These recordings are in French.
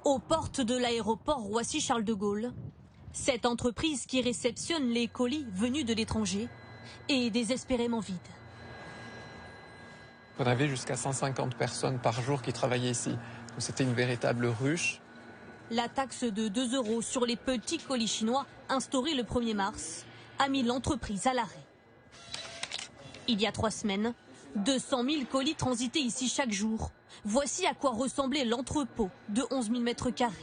aux portes de l'aéroport Roissy-Charles de Gaulle. Cette entreprise qui réceptionne les colis venus de l'étranger est désespérément vide. On avait jusqu'à 150 personnes par jour qui travaillaient ici. Donc c'était une véritable ruche. La taxe de 2 € sur les petits colis chinois, instaurée le 1er mars, a mis l'entreprise à l'arrêt. Il y a 3 semaines, 200 000 colis transitaient ici chaque jour. Voici à quoi ressemblait l'entrepôt de 11 000 mètres carrés.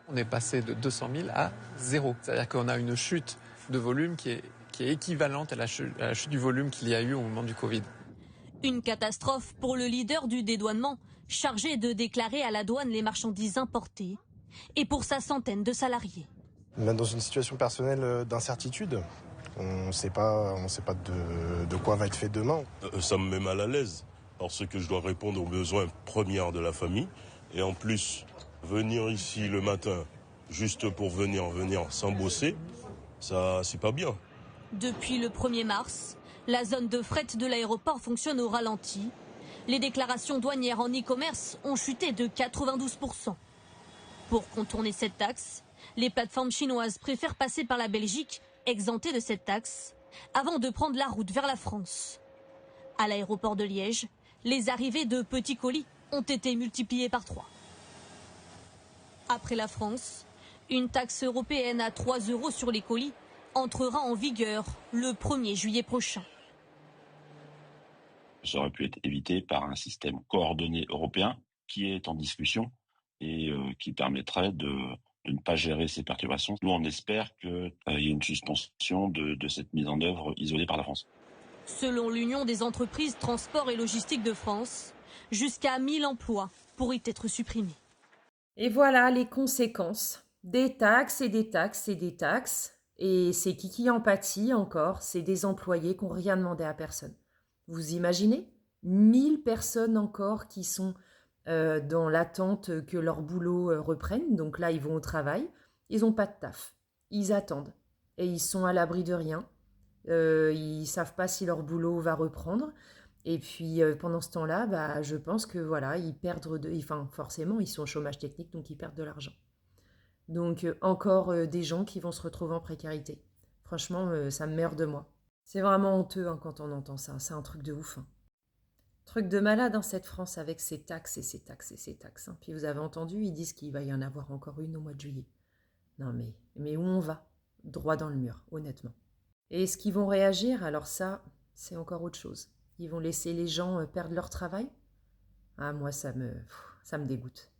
On est passé de 200 000 à 0. C'est-à-dire qu'on a une chute de volume qui est équivalente à la chute du volume qu'il y a eu au moment du Covid. Une catastrophe pour le leader du dédouanement, chargé de déclarer à la douane les marchandises importées, et pour sa centaine de salariés. Même dans une situation personnelle d'incertitude, on ne sait pas de quoi va être fait demain. Ça me met mal à l'aise, parce que je dois répondre aux besoins premiers de la famille. Et en plus, venir ici le matin, juste pour venir sans bosser, ça, c'est pas bien. Depuis le 1er mars, la zone de fret de l'aéroport fonctionne au ralenti. Les déclarations douanières en e-commerce ont chuté de 92%. Pour contourner cette taxe, les plateformes chinoises préfèrent passer par la Belgique, exemptée de cette taxe, avant de prendre la route vers la France. À l'aéroport de Liège, les arrivées de petits colis ont été multipliées par 3. Après la France, une taxe européenne à 3 € sur les colis entrera en vigueur le 1er juillet prochain. Ça aurait pu être évité par un système coordonné européen qui est en discussion et qui permettrait de ne pas gérer ces perturbations. Nous, on espère qu'il y ait une suspension de cette mise en œuvre isolée par la France. Selon l'Union des entreprises transport et logistique de France, jusqu'à 1000 emplois pourraient être supprimés. Et voilà les conséquences des taxes et des taxes et des taxes. Et c'est qui en pâtit encore? C'est des employés qui n'ont rien demandé à personne. Vous imaginez 1000 personnes encore qui sont dans l'attente que leur boulot reprenne. Donc là, ils vont au travail. Ils n'ont pas de taf. Ils attendent. Et ils sont à l'abri de rien. Ils ne savent pas si leur boulot va reprendre. Et puis, pendant ce temps-là, je pense que voilà, ils perdent forcément, ils sont au chômage technique, donc ils perdent de l'argent. Donc, encore des gens qui vont se retrouver en précarité. Franchement, ça me meurt de moi. C'est vraiment honteux quand on entend ça. C'est un truc de ouf. Truc de malade, cette France, avec ses taxes et ses taxes et ses taxes. Puis vous avez entendu, ils disent qu'il va y en avoir encore une au mois de juillet. Non mais où on va? Droit dans le mur, honnêtement. Et est-ce qu'ils vont réagir? Alors ça, c'est encore autre chose. Ils vont laisser les gens perdre leur travail? Ah, moi, ça me dégoûte.